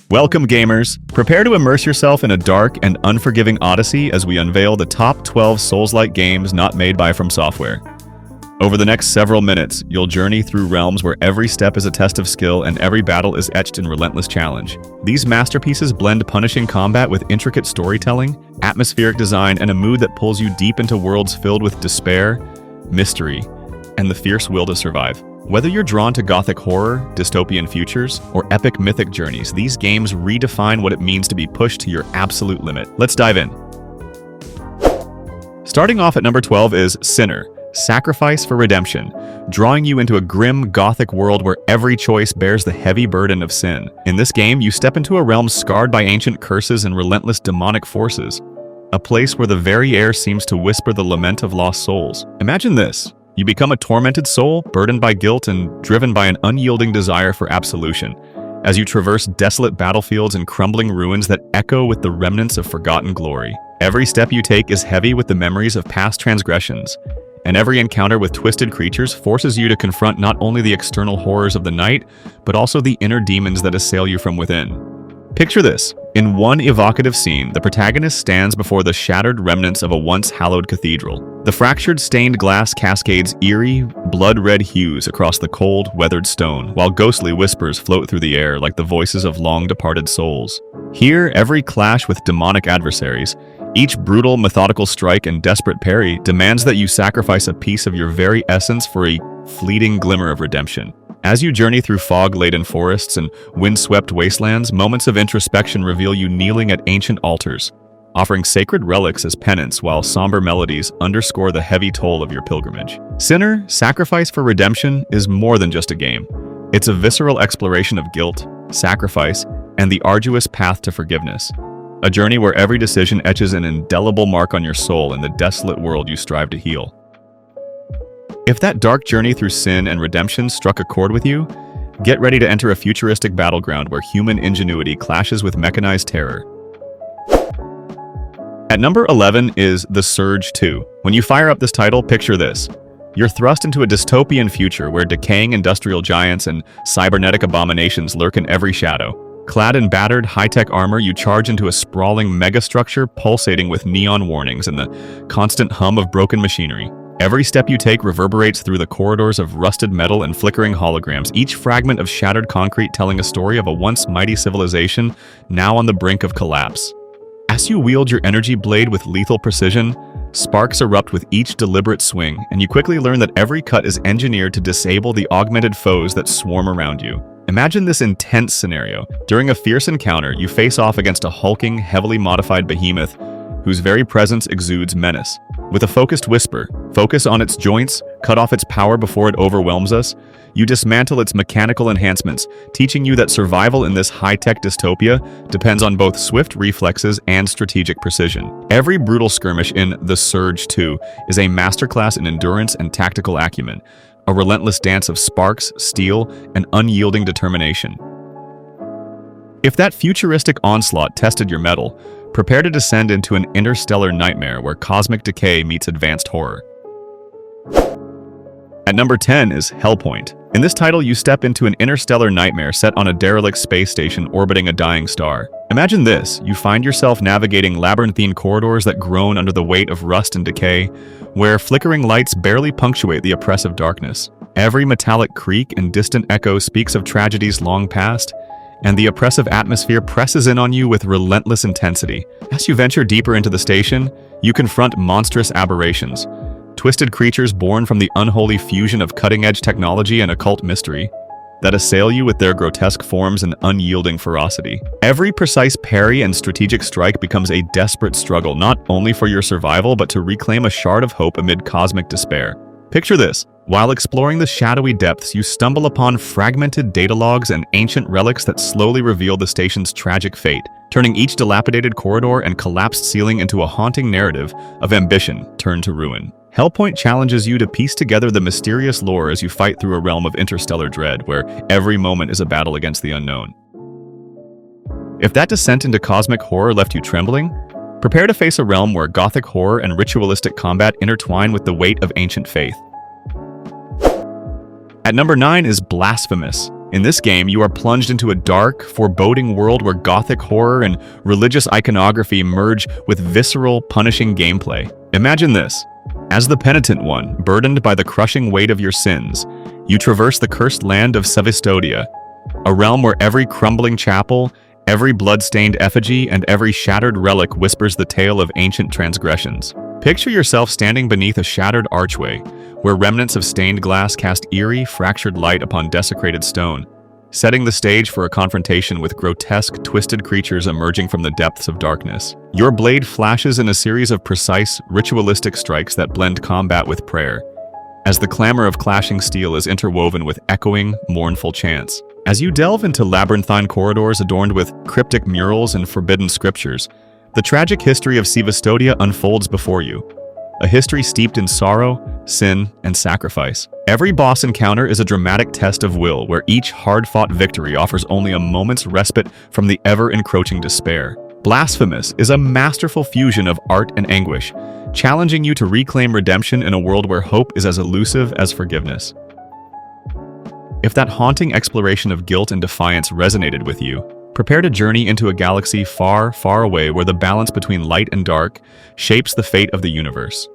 Welcome, gamers! Prepare to immerse yourself in a dark and unforgiving odyssey as we unveil the top 12 Soulslike games not made by FromSoftware. Over the next several minutes, you'll journey through realms where every step is a test of skill and every battle is etched in relentless challenge. These masterpieces blend punishing combat with intricate storytelling, atmospheric design, and a mood that pulls you deep into worlds filled with despair, mystery, and the fierce will to survive. Whether you're drawn to Gothic horror, dystopian futures, or epic mythic journeys, these games redefine what it means to be pushed to your absolute limit. Let's dive in. Starting off at number 12 is Sinner, Sacrifice for Redemption, drawing you into a grim Gothic world where every choice bears the heavy burden of sin. In this game, you step into a realm scarred by ancient curses and relentless demonic forces, a place where the very air seems to whisper the lament of lost souls. Imagine this. You become a tormented soul, burdened by guilt and driven by an unyielding desire for absolution, as you traverse desolate battlefields and crumbling ruins that echo with the remnants of forgotten glory. Every step you take is heavy with the memories of past transgressions, and every encounter with twisted creatures forces you to confront not only the external horrors of the night, but also the inner demons that assail you from within. Picture this. In one evocative scene, the protagonist stands before the shattered remnants of a once hallowed cathedral. The fractured stained glass cascades eerie, blood-red hues across the cold, weathered stone, while ghostly whispers float through the air like the voices of long-departed souls. Here, every clash with demonic adversaries, each brutal, methodical strike and desperate parry demands that you sacrifice a piece of your very essence for a fleeting glimmer of redemption. As you journey through fog-laden forests and wind-swept wastelands, moments of introspection reveal you kneeling at ancient altars, offering sacred relics as penance while somber melodies underscore the heavy toll of your pilgrimage. Sinner, Sacrifice for Redemption is more than just a game. It's a visceral exploration of guilt, sacrifice, and the arduous path to forgiveness. A journey where every decision etches an indelible mark on your soul in the desolate world you strive to heal. If that dark journey through sin and redemption struck a chord with you, get ready to enter a futuristic battleground where human ingenuity clashes with mechanized terror. At number 11 is The Surge 2. When you fire up this title, picture this. You're thrust into a dystopian future where decaying industrial giants and cybernetic abominations lurk in every shadow. Clad in battered, high-tech armor, you charge into a sprawling megastructure pulsating with neon warnings and the constant hum of broken machinery. Every step you take reverberates through the corridors of rusted metal and flickering holograms, each fragment of shattered concrete telling a story of a once mighty civilization now on the brink of collapse. As you wield your energy blade with lethal precision, sparks erupt with each deliberate swing, and you quickly learn that every cut is engineered to disable the augmented foes that swarm around you. Imagine this intense scenario. During a fierce encounter, you face off against a hulking, heavily modified behemoth whose very presence exudes menace. With a focused whisper, focus on its joints, cut off its power before it overwhelms us, you dismantle its mechanical enhancements, teaching you that survival in this high-tech dystopia depends on both swift reflexes and strategic precision. Every brutal skirmish in The Surge 2 is a masterclass in endurance and tactical acumen, a relentless dance of sparks, steel, and unyielding determination. If that futuristic onslaught tested your mettle, prepare to descend into an interstellar nightmare where cosmic decay meets advanced horror. At number 10 is Hellpoint. In this title, you step into an interstellar nightmare set on a derelict space station orbiting a dying star. Imagine this. You find yourself navigating labyrinthine corridors that groan under the weight of rust and decay, where flickering lights barely punctuate the oppressive darkness. Every metallic creak and distant echo speaks of tragedies long past, and the oppressive atmosphere presses in on you with relentless intensity. As you venture deeper into the station, you confront monstrous aberrations, twisted creatures born from the unholy fusion of cutting-edge technology and occult mystery that assail you with their grotesque forms and unyielding ferocity. Every precise parry and strategic strike becomes a desperate struggle, not only for your survival, but to reclaim a shard of hope amid cosmic despair. Picture this. While exploring the shadowy depths, you stumble upon fragmented data logs and ancient relics that slowly reveal the station's tragic fate, turning each dilapidated corridor and collapsed ceiling into a haunting narrative of ambition turned to ruin. Hellpoint challenges you to piece together the mysterious lore as you fight through a realm of interstellar dread, where every moment is a battle against the unknown. If that descent into cosmic horror left you trembling, prepare to face a realm where Gothic horror and ritualistic combat intertwine with the weight of ancient faith. At number 9 is Blasphemous, In this game, you are plunged into a dark, foreboding world where Gothic horror and religious iconography merge with visceral, punishing gameplay. Imagine this. As the penitent one, burdened by the crushing weight of your sins, you traverse the cursed land of Sevistodia, a realm where every crumbling chapel, every blood-stained effigy, and every shattered relic whispers the tale of ancient transgressions. Picture yourself standing beneath a shattered archway, where remnants of stained glass cast eerie, fractured light upon desecrated stone, setting the stage for a confrontation with grotesque, twisted creatures emerging from the depths of darkness. Your blade flashes in a series of precise, ritualistic strikes that blend combat with prayer, as the clamor of clashing steel is interwoven with echoing, mournful chants. As you delve into labyrinthine corridors adorned with cryptic murals and forbidden scriptures, the tragic history of Sevistodia unfolds before you. A history steeped in sorrow, sin, and sacrifice. Every boss encounter is a dramatic test of will, where each hard-fought victory offers only a moment's respite from the ever-encroaching despair. Blasphemous is a masterful fusion of art and anguish, challenging you to reclaim redemption in a world where hope is as elusive as forgiveness. If that haunting exploration of guilt and defiance resonated with you, prepare to journey into a galaxy far, far away where the balance between light and dark shapes the fate of the universe.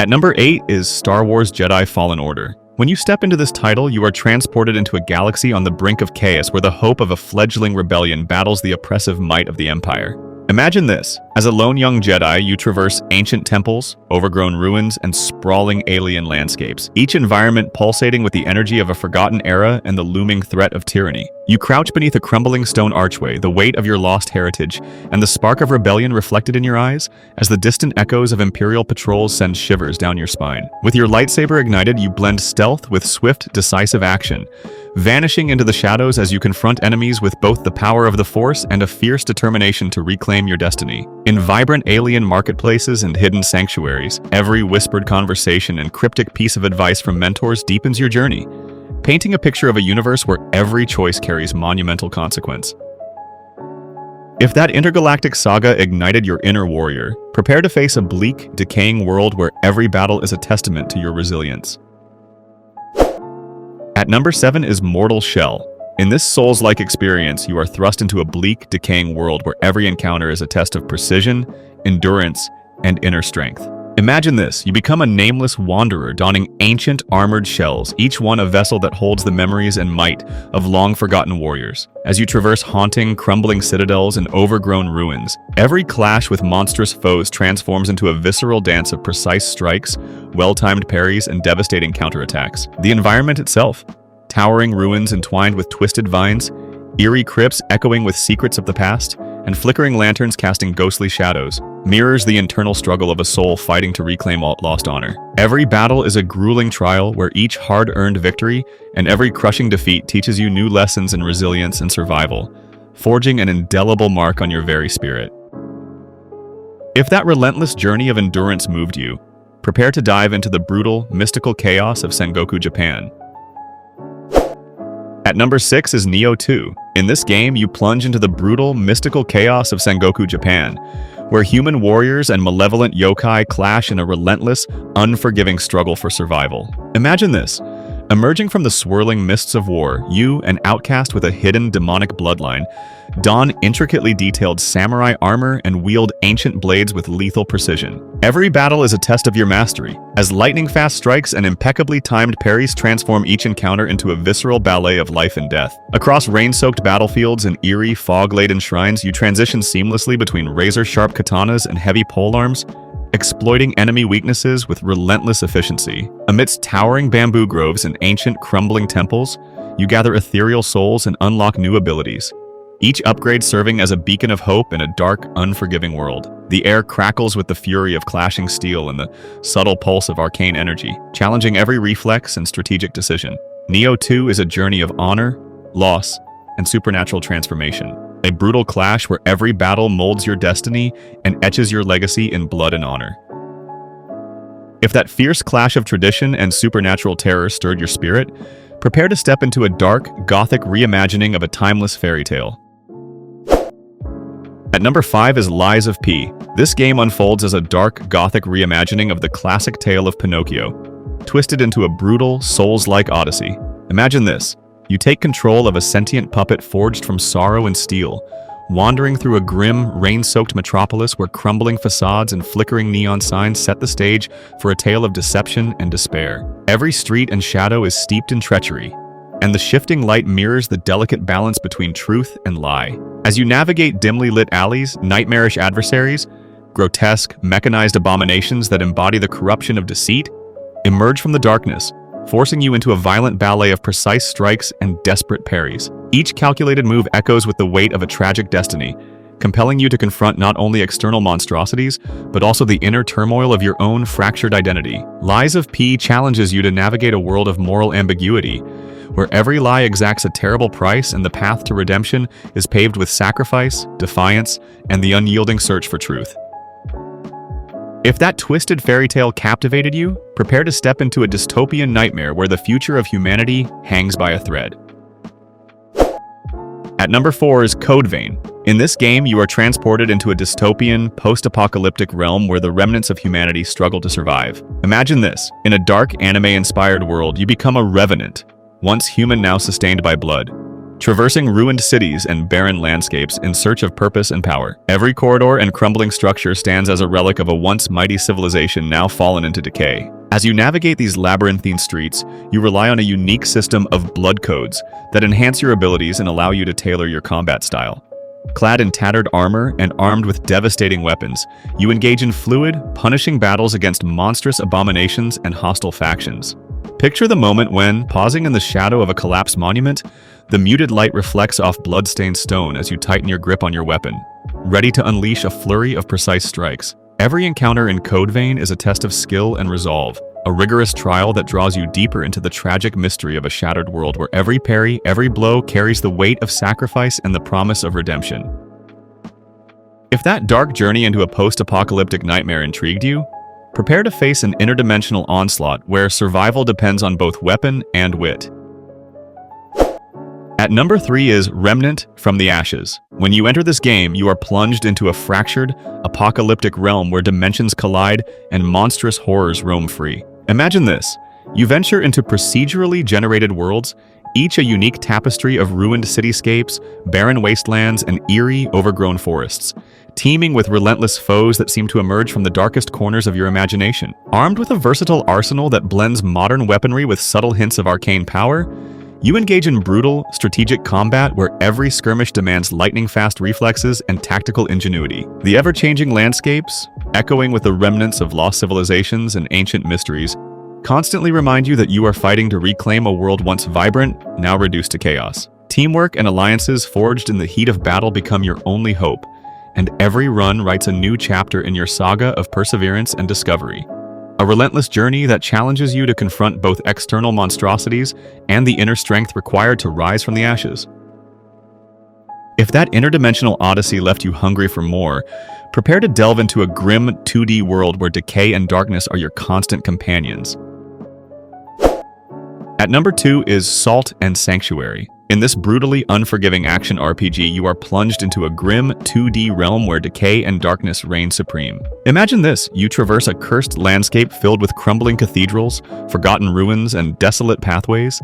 At number 8 is Star Wars Jedi Fallen Order. When you step into this title, you are transported into a galaxy on the brink of chaos where the hope of a fledgling rebellion battles the oppressive might of the Empire. Imagine this. As a lone young Jedi, you traverse ancient temples, overgrown ruins, and sprawling alien landscapes, each environment pulsating with the energy of a forgotten era and the looming threat of tyranny. You crouch beneath a crumbling stone archway, the weight of your lost heritage, and the spark of rebellion reflected in your eyes, as the distant echoes of Imperial patrols send shivers down your spine. With your lightsaber ignited, you blend stealth with swift, decisive action, vanishing into the shadows as you confront enemies with both the power of the Force and a fierce determination to reclaim your destiny. In vibrant alien marketplaces and hidden sanctuaries, every whispered conversation and cryptic piece of advice from mentors deepens your journey, painting a picture of a universe where every choice carries monumental consequence. If that intergalactic saga ignited your inner warrior, prepare to face a bleak, decaying world where every battle is a testament to your resilience. At number 7 is Mortal Shell. In this Souls-like experience, you are thrust into a bleak, decaying world where every encounter is a test of precision, endurance, and inner strength. Imagine this. You become a nameless wanderer donning ancient armored shells, each one a vessel that holds the memories and might of long-forgotten warriors. As you traverse haunting, crumbling citadels and overgrown ruins, every clash with monstrous foes transforms into a visceral dance of precise strikes, well-timed parries, and devastating counterattacks. The environment itself, towering ruins entwined with twisted vines, eerie crypts echoing with secrets of the past, and flickering lanterns casting ghostly shadows, mirrors the internal struggle of a soul fighting to reclaim lost honor. Every battle is a grueling trial where each hard-earned victory and every crushing defeat teaches you new lessons in resilience and survival, forging an indelible mark on your very spirit. If that relentless journey of endurance moved you, prepare to dive into the brutal, mystical chaos of Sengoku, Japan. At number 6 is Nioh 2. In this game, you plunge into the brutal, mystical chaos of Sengoku, Japan, where human warriors and malevolent yokai clash in a relentless, unforgiving struggle for survival. Imagine this. Emerging from the swirling mists of war, you, an outcast with a hidden demonic bloodline, don intricately detailed samurai armor and wield ancient blades with lethal precision. Every battle is a test of your mastery, as lightning-fast strikes and impeccably timed parries transform each encounter into a visceral ballet of life and death. Across rain-soaked battlefields and eerie, fog-laden shrines, you transition seamlessly between razor-sharp katanas and heavy polearms, exploiting enemy weaknesses with relentless efficiency. Amidst towering bamboo groves and ancient, crumbling temples, you gather ethereal souls and unlock new abilities, each upgrade serving as a beacon of hope in a dark, unforgiving world. The air crackles with the fury of clashing steel and the subtle pulse of arcane energy, challenging every reflex and strategic decision. Nioh 2 is a journey of honor, loss, and supernatural transformation. A brutal clash where every battle molds your destiny and etches your legacy in blood and honor. If that fierce clash of tradition and supernatural terror stirred your spirit, prepare to step into a dark, Gothic reimagining of a timeless fairy tale. At number 5 is Lies of P. This game unfolds as a dark, Gothic reimagining of the classic tale of Pinocchio, twisted into a brutal, Souls-like odyssey. Imagine this. You take control of a sentient puppet forged from sorrow and steel, wandering through a grim, rain-soaked metropolis where crumbling facades and flickering neon signs set the stage for a tale of deception and despair. Every street and shadow is steeped in treachery, and the shifting light mirrors the delicate balance between truth and lie. As you navigate dimly lit alleys, nightmarish adversaries, grotesque, mechanized abominations that embody the corruption of deceit, emerge from the darkness, forcing you into a violent ballet of precise strikes and desperate parries. Each calculated move echoes with the weight of a tragic destiny, compelling you to confront not only external monstrosities, but also the inner turmoil of your own fractured identity. Lies of P challenges you to navigate a world of moral ambiguity, where every lie exacts a terrible price and the path to redemption is paved with sacrifice, defiance, and the unyielding search for truth. If that twisted fairy tale captivated you, prepare to step into a dystopian nightmare where the future of humanity hangs by a thread. At number 4 is Code Vein. In this game, you are transported into a dystopian, post-apocalyptic realm where the remnants of humanity struggle to survive. Imagine this. In a dark, anime-inspired world, you become a revenant, once human now sustained by blood, traversing ruined cities and barren landscapes in search of purpose and power. Every corridor and crumbling structure stands as a relic of a once mighty civilization now fallen into decay. As you navigate these labyrinthine streets, you rely on a unique system of blood codes that enhance your abilities and allow you to tailor your combat style. Clad in tattered armor and armed with devastating weapons, you engage in fluid, punishing battles against monstrous abominations and hostile factions. Picture the moment when, pausing in the shadow of a collapsed monument, the muted light reflects off blood-stained stone as you tighten your grip on your weapon, ready to unleash a flurry of precise strikes. Every encounter in Code Vein is a test of skill and resolve, a rigorous trial that draws you deeper into the tragic mystery of a shattered world where every parry, every blow carries the weight of sacrifice and the promise of redemption. If that dark journey into a post-apocalyptic nightmare intrigued you, prepare to face an interdimensional onslaught where survival depends on both weapon and wit. At number 3 is Remnant from the Ashes. When you enter this game, you are plunged into a fractured, apocalyptic realm where dimensions collide and monstrous horrors roam free. Imagine this. You venture into procedurally generated worlds, each a unique tapestry of ruined cityscapes, barren wastelands, and eerie, overgrown forests, teeming with relentless foes that seem to emerge from the darkest corners of your imagination. Armed with a versatile arsenal that blends modern weaponry with subtle hints of arcane power, you engage in brutal, strategic combat where every skirmish demands lightning-fast reflexes and tactical ingenuity. The ever-changing landscapes, echoing with the remnants of lost civilizations and ancient mysteries, constantly remind you that you are fighting to reclaim a world once vibrant, now reduced to chaos. Teamwork and alliances forged in the heat of battle become your only hope, and every run writes a new chapter in your saga of perseverance and discovery. A relentless journey that challenges you to confront both external monstrosities and the inner strength required to rise from the ashes. If that interdimensional odyssey left you hungry for more, prepare to delve into a grim 2D world where decay and darkness are your constant companions. At number 2 is Salt and Sanctuary. In this brutally unforgiving action RPG, you are plunged into a grim 2D realm where decay and darkness reign supreme. Imagine this. You traverse a cursed landscape filled with crumbling cathedrals, forgotten ruins, and desolate pathways,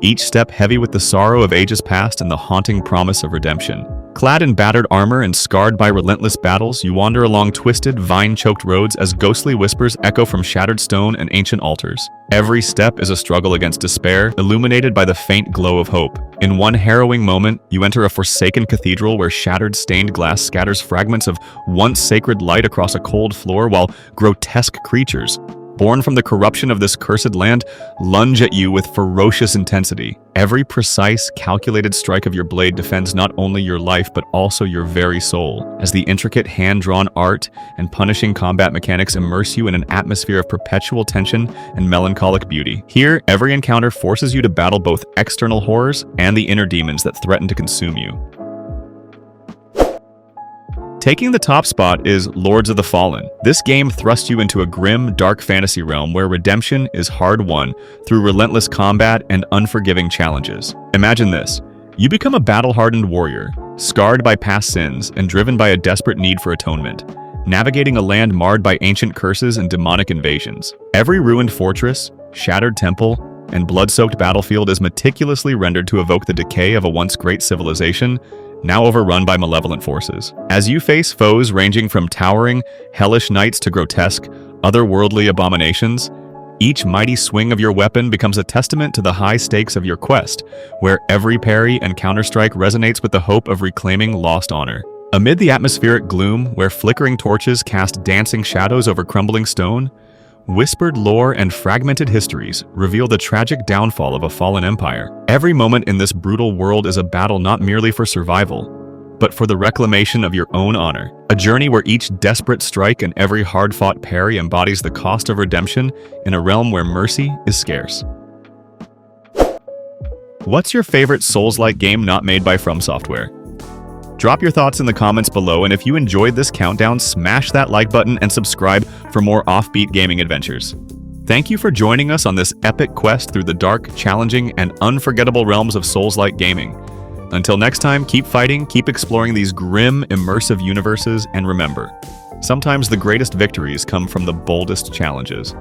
each step heavy with the sorrow of ages past and the haunting promise of redemption. Clad in battered armor and scarred by relentless battles, you wander along twisted, vine-choked roads as ghostly whispers echo from shattered stone and ancient altars. Every step is a struggle against despair, illuminated by the faint glow of hope. In one harrowing moment, you enter a forsaken cathedral where shattered stained glass scatters fragments of once sacred light across a cold floor, while grotesque creatures, born from the corruption of this cursed land, lunge at you with ferocious intensity. Every precise, calculated strike of your blade defends not only your life but also your very soul, as the intricate hand-drawn art and punishing combat mechanics immerse you in an atmosphere of perpetual tension and melancholic beauty. Here, every encounter forces you to battle both external horrors and the inner demons that threaten to consume you. Taking the top spot is Lords of the Fallen. This game thrusts you into a grim, dark fantasy realm where redemption is hard-won through relentless combat and unforgiving challenges. Imagine this. You become a battle-hardened warrior, scarred by past sins and driven by a desperate need for atonement, navigating a land marred by ancient curses and demonic invasions. Every ruined fortress, shattered temple, and blood-soaked battlefield is meticulously rendered to evoke the decay of a once great civilization, now overrun by malevolent forces. As you face foes ranging from towering, hellish knights to grotesque, otherworldly abominations, each mighty swing of your weapon becomes a testament to the high stakes of your quest, where every parry and counterstrike resonates with the hope of reclaiming lost honor. Amid the atmospheric gloom, where flickering torches cast dancing shadows over crumbling stone, whispered lore and fragmented histories reveal the tragic downfall of a fallen empire. Every moment in this brutal world is a battle not merely for survival, but for the reclamation of your own honor. A journey where each desperate strike and every hard-fought parry embodies the cost of redemption in a realm where mercy is scarce. What's your favorite Souls-like game not made by FromSoftware? Drop your thoughts in the comments below, and if you enjoyed this countdown, smash that like button and subscribe for more offbeat gaming adventures. Thank you for joining us on this epic quest through the dark, challenging, and unforgettable realms of Souls-like gaming. Until next time, keep fighting, keep exploring these grim, immersive universes, and remember, sometimes the greatest victories come from the boldest challenges.